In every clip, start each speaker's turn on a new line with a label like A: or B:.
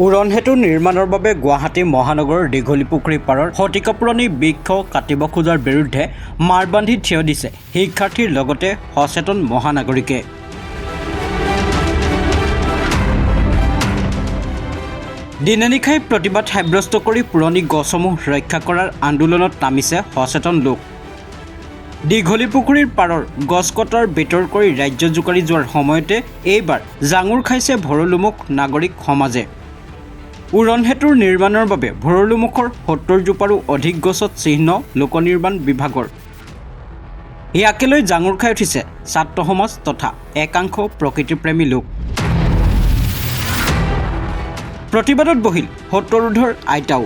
A: উড়ন সেতু নিৰ্মাণৰ বাবে গুৱাহাটী মহানগৰৰ দীঘলীপুখুৰী পাৰৰ শতিকা পুৰণি বৃক্ষ কাটিব খোজাৰ বিৰুদ্ধে মাৰ বান্ধি থিয় দিছে শিক্ষাৰ্থীৰ লগতে সচেতন মহানাগৰিকে। দিনে নিশাই প্ৰতিবাদ সাব্যস্ত কৰি পুৰণি গছসমূহ ৰক্ষা কৰাৰ আন্দোলনত নামিছে সচেতন লোক। দীঘলীপুখুৰীৰ পাৰৰ গছ কটাৰ বিতৰ কৰি ৰাজ্য জোকাৰি যোৱাৰ সময়তে এইবাৰ জাঙুৰ খাইছে ভৰলুমুখ নাগৰিক সমাজে। উড়ন সেতুৰ নিৰ্মাণৰ বাবে ভৰলুমুখৰ ৭০ জোপাৰো অধিক গছত চিহ্ন লোক নিৰ্মাণ বিভাগৰ। ইয়াকে লৈ জাঙুৰ খাই উঠিছে ছাত্ৰ সমাজ তথা একাংশ প্ৰকৃতিপ্ৰেমী লোক। প্ৰতিবাদত বহিল সত্যৰোধৰ আইতাও।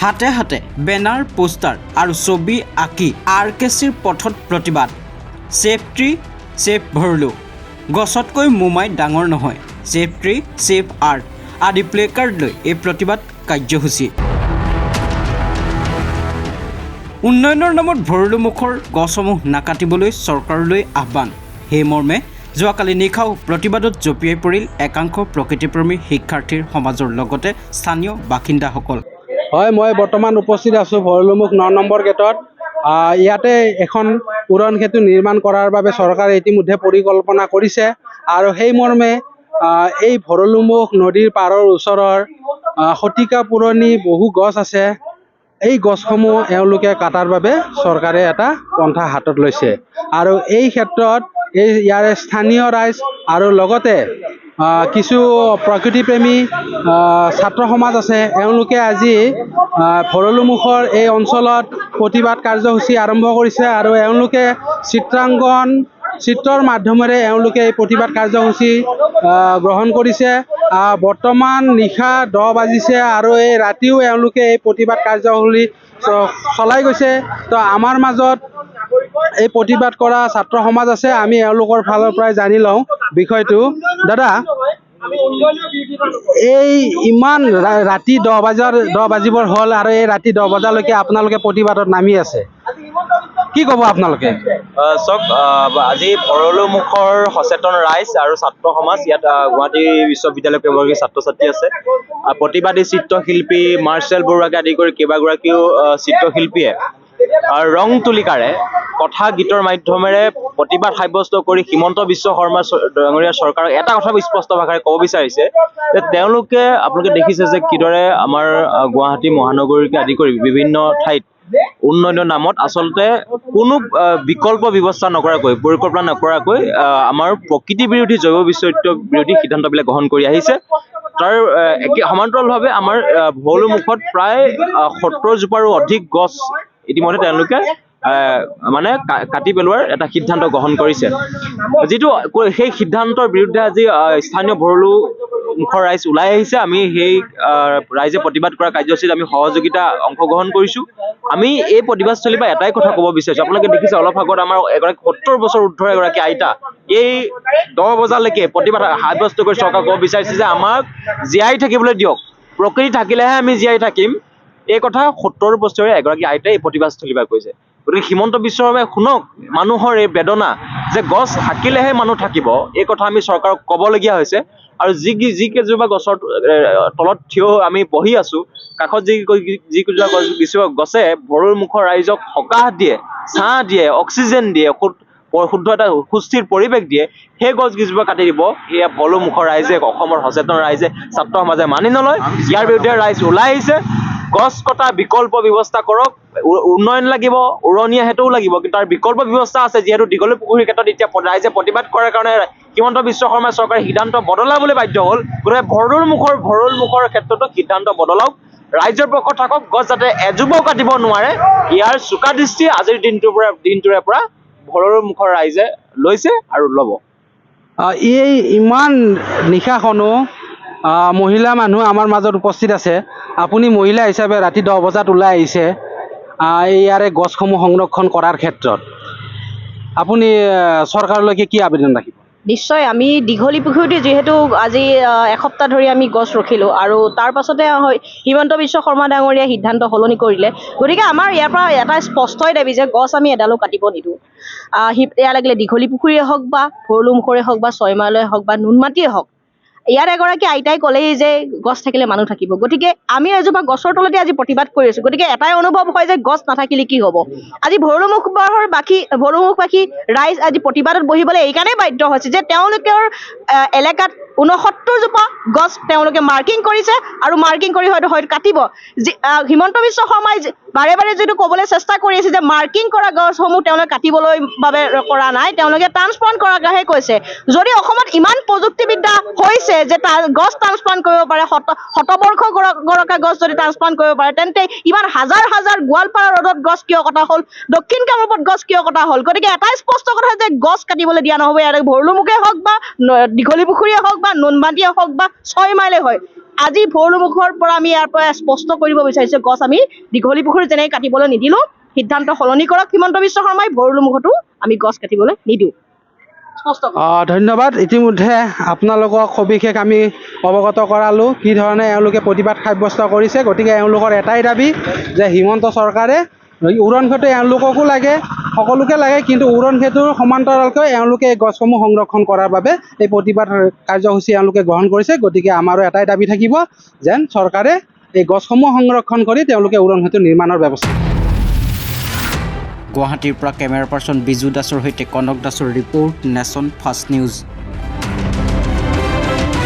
A: হাতে হাতে বেনাৰ পোষ্টাৰ আৰু ছবি আঁকি RKCৰ পথত প্ৰতিবাদ। ছেভ ট্ৰী ছেভ ভৰলু, গছতকৈ মোমাই ডাঙৰ নহয়, ছেভ ট্ৰী ছেভ আৰ্ট আদি প্লেকাৰ্ড লৈ এই প্ৰতিবাদ কাৰ্যসূচী। উন্নয়নৰ নামত ভৰলুমুখৰ গছসমূহ নাকাটিবলৈ চৰকাৰলৈ আহ্বান। সেই মৰ্মে যোৱাকালি নিশাও প্ৰতিবাদত জঁপিয়াই পৰিল একাংশ প্ৰকৃতিপ্ৰেমী শিক্ষাৰ্থীৰ সমাজৰ লগতে স্থানীয় বাসিন্দাসকল।
B: হয়, মই বৰ্তমান উপস্থিত আছোঁ ভৰলুমুখ ৯ নম্বৰ গেটত। ইয়াতে এখন উড়ন সেতু নিৰ্মাণ কৰাৰ বাবে চৰকাৰে ইতিমধ্যে পৰিকল্পনা কৰিছে আৰু সেই মৰ্মে এই ভৰলুমুখ নদীৰ পাৰৰ ওচৰৰ শতিকা পুৰণি বহু গছ আছে। এই গছসমূহ এওঁলোকে কাটাৰ বাবে চৰকাৰে এটা পন্থা হাতত লৈছে আৰু এই ক্ষেত্ৰত ইয়াৰে স্থানীয় ৰাইজ আৰু লগতে কিছু প্ৰকৃতিপ্ৰেমী ছাত্ৰ সমাজ আছে। এওঁলোকে আজি ভৰলুমুখৰ এই অঞ্চলত প্ৰতিবাদ কাৰ্যসূচী আৰম্ভ কৰিছে আৰু এওঁলোকে চিত্ৰৰ মাধ্যমেৰে এওঁলোকে এই প্ৰতিবাদ কাৰ্যসূচী গ্ৰহণ কৰিছে। বৰ্তমান নিশা 10 বাজিছে আৰু এই ৰাতিও এওঁলোকে এই প্ৰতিবাদ কাৰ্যসূচী চলাই গৈছে। তো আমাৰ মাজত এই প্ৰতিবাদ কৰা ছাত্ৰ সমাজ আছে, আমি এওঁলোকৰ ফালৰ পৰাই জানি লওঁ বিষয়টো। দাদা, এই ইমান ৰাতি 10 বাজিবৰ হ'ল আৰু এই ৰাতি 10 বজালৈকে আপোনালোকে প্ৰতিবাদত নামি আছে, কি ক'ব আপোনালোকে?
C: চাওক, আজি ভৰলুমুখৰ সচেতন ৰাইজ আৰু ছাত্ৰ সমাজ ইয়াত গুৱাহাটী বিশ্ববিদ্যালয়ৰ কেইবাগৰাকী ছাত্ৰ ছাত্ৰী আছে। প্ৰতিবাদী চিত্ৰশিল্পী মাৰ্চেল বৰুৱাকে আদি কৰি কেইবাগৰাকীও চিত্ৰশিল্পীয়ে ৰং তুলিকাৰে কথা গীতৰ মাধ্যমেৰে প্ৰতিবাদ সাব্যস্ত কৰি হিমন্ত বিশ্ব শৰ্মা ডাঙৰীয়া চৰকাৰক এটা কথা স্পষ্ট ভাষাৰে ক'ব বিচাৰিছে যে তেওঁলোকে, আপোনালোকে দেখিছে যে কিদৰে আমাৰ গুৱাহাটী মহানগৰীকে আদি কৰি বিভিন্ন ঠাইত উন্নয়নৰ নামত আচলতে কোনো বিকল্প ব্যৱস্থা নকৰাকৈ, পৰিকল্পনা নকৰাকৈ আমাৰ প্ৰকৃতি বিৰোধী জৈৱ বৈচিত্ৰ্য বিৰোধী সিদ্ধান্তবিলাক গ্ৰহণ কৰি আহিছে। তাৰ সমান্তৰালভাৱে আমাৰ ভৰলুমুখত প্ৰায় ৭০ জোপাৰো অধিক গছ ইতিমধ্যে তেওঁলোকে কাটি পেলোৱাৰ এটা সিদ্ধান্ত গ্ৰহণ কৰিছে। যিটো সেই সিদ্ধান্তৰ বিৰুদ্ধে আজি স্থানীয় ভৰলুমুখৰ ৰাইজ ওলাই আহিছে। আমি সেই ৰাইজে প্ৰতিবাদ কৰা কাৰ্যসূচীত আমি সহযোগিতা অংশগ্ৰহণ কৰিছোঁ। আমি এই প্ৰতিবাদস্থলীৰ পৰা এটাই কথা ক'ব বিচাৰিছোঁ, আপোনালোকে দেখিছে অলপ আগত আমাৰ এগৰাকী ৭০ বছৰ উৰ্ধৰ এগৰাকী আইতা এই 10 বজালৈকে প্ৰতিবাদ সাব্যস্ত কৰি চৰকাৰক ক'ব বিচাৰিছে যে আমাক জীয়াই থাকিবলৈ দিয়ক, প্ৰকৃতি থাকিলেহে আমি জীয়াই থাকিম। এই কথা ৭০ বছৰীয়া এগৰাকী আইতাই এই প্ৰতিবাদস্থলীৰ পৰা কৈছে। গতিকে হিমন্ত বিশ্ব শৰ্মাই শুনক মানুহৰ এই বেদনা যে গছ থাকিলেহে মানুহ থাকিব, এই কথা আমি চৰকাৰক ক'বলগীয়া হৈছে। আৰু যি কেইজোপা গছৰ তলত থিয় আমি বহি আছো, কাষত যিকেইজোপা গছে ভৰলুমুখৰ ৰাইজক সকাহ দিয়ে, ছাঁ দিয়ে, অক্সিজেন দিয়ে, শুদ্ধ এটা সুস্থিৰ পৰিৱেশ দিয়ে, সেই গছকেইজোপা কাটি দিব। এয়া ভৰলুমুখৰ ৰাইজে, অসমৰ সচেতন ৰাইজে, ছাত্ৰ সমাজে মানি নলয়। ইয়াৰ বিৰুদ্ধে ৰাইজ ওলাই আহিছে। গছ কটা বিকল্প ব্যৱস্থা কৰক। উন্নয়ন লাগিব, উৰণীয়া সেতুও লাগিব, কিন্তু তাৰ বিকল্প ব্যৱস্থা আছে। যিহেতু দীঘলীপুখুৰীৰ ক্ষেত্ৰত এতিয়া ৰাইজে প্ৰতিবাদ কৰাৰ কাৰণে হিমন্ত বিশ্ব শৰ্মা চৰকাৰে সিদ্ধান্ত বদলাবলৈ বাধ্য হ'ল। গতিকে ভৰলুমুখৰ ক্ষেত্ৰতো সিদ্ধান্ত বদলাওক, ৰাইজৰ পক্ষত থাকক। গছ যাতে এজোপাও কাটিব নোৱাৰে, ইয়াৰ চোকা দৃষ্টি আজিৰ দিনটোৰে পৰা ভৰলুমুখৰ ৰাইজে লৈছে আৰু ল'ব।
B: এই ইমান নিশাখনো মহিলা মানুহ আমাৰ মাজত উপস্থিত আছে। আপুনি মহিলা হিচাপে ৰাতি 10 বজাত ওলাই আহিছে ইয়াৰে গছসমূহ সংৰক্ষণ কৰাৰ ক্ষেত্ৰত, আপুনি চৰকাৰলৈকে কি আবেদন ৰাখিব?
D: নিশ্চয়, আমি দীঘলীপুখুৰীতে যিহেতু আজি এসপ্তাহ ধৰি আমি গছ ৰখিলোঁ আৰু তাৰ পাছতে হিমন্ত বিশ্ব শৰ্মা ডাঙৰীয়াই সিদ্ধান্ত সলনি কৰিলে। গতিকে আমাৰ ইয়াৰ পৰা এটা স্পষ্টই দাবী যে গছ আমি এডালো কাটিব নিদিওঁ। এয়া লাগিলে দীঘলীপুখুৰীয়ে হওক বা ভৰলুমুখৰে হওক বা 6 মাইলৰে হওক বা নুনমাটিয়ে হওক, ইয়াৰ এগৰাকী আইতাই ক'লেই যে গছ থাকিলে মানুহ থাকিব, গতিকে আমি এজোপা গছৰ তলতে আজি প্ৰতিবাদ কৰি আছোঁ। গতিকে এটাই অনুভৱ হয় যে গছ নাথাকিলে কি হ'ব। আজি ভৰলুমুখবাসী ৰাইজ আজি প্ৰতিবাদত বহিবলৈ এইকাৰণেই বাধ্য হৈছে যে তেওঁলোকৰ এলেকাত 69জোপা গছ তেওঁলোকে মাৰ্কিং কৰিছে আৰু মাৰ্কিং কৰি হয়তো কাটিব। হিমন্ত বিশ্ব শৰ্মাই বাৰে বাৰে যিটো ক'বলৈ চেষ্টা কৰি আছে যে মাৰ্কিং কৰা গছসমূহ তেওঁলোকে কাটিবলৈ বাবে কৰা নাই, তেওঁলোকে ট্ৰান্সপ্লাণ্ট কৰাৰহে কৈছে। যদি অসমত ইমান প্ৰযুক্তিবিদ্যা হৈছে যে গছ ট্ৰান্সপ্লাণ্ট কৰিব পাৰে, শতবৰ্ষ গৰকা গছ যদি ট্ৰান্সপ্লাণ্ট কৰিব পাৰে, তেন্তে ইমান হাজাৰ হাজাৰ গোৱালপাৰা ৰ'দত গছ কিয় কটা হ'ল, দক্ষিণ কামৰূপত গছ কিয় কটা হ'ল। গতিকে এটাই স্পষ্ট কথা যে গছ কাটিবলৈ দিয়া নহ'ব। ইয়াত ভৰলুমুখে হওক বা দীঘলী পুখুৰীয়ে হওক বা নুনমাটিয়ে হওক বা 6 মাইলে হয়, আজি ভৰলুমুখৰ পৰা আমি ইয়াৰ পৰা স্পষ্ট কৰিব বিচাৰিছোঁ গছ আমি দীঘলী পুখুৰী যেনেকৈ কাটিবলৈ নিদিলোঁ, সিদ্ধান্ত সলনি কৰক হিমন্ত বিশ্ব শৰ্মাই, ভৰলুমুখতো আমি গছ কাটিবলৈ নিদিওঁ। স্পষ্ট।
B: ধন্যবাদ। ইতিমধ্যে আপোনালোকক সবিশেষ আমি অৱগত কৰালোঁ কি ধৰণে এওঁলোকে প্ৰতিবাদ সাব্যস্ত কৰিছে। গতিকে এওঁলোকৰ এটাই দাবী যে হিমন্ত চৰকাৰে উৰণ সেতু এওঁলোককো লাগে, সকলোকে লাগে, কিন্তু উৰণ সেতুৰ সমান্তৰালকৈ এওঁলোকে এই গছসমূহ সংৰক্ষণ কৰাৰ বাবে এই প্ৰতিবাদ কাৰ্যসূচী এওঁলোকে গ্ৰহণ কৰিছে। গতিকে আমাৰো এটাই দাবী থাকিব যেন চৰকাৰে এই গছসমূহ সংৰক্ষণ কৰি তেওঁলোকে উৰণ সেতু নিৰ্মাণৰ ব্যৱস্থা।
A: গুৱাহাটীৰ পৰা কেমেৰা পাৰ্চন বিজু দাসৰ সৈতে কনক দাসৰ ৰিপৰ্ট, নেশ্যন ফাৰ্ষ্ট নিউজ।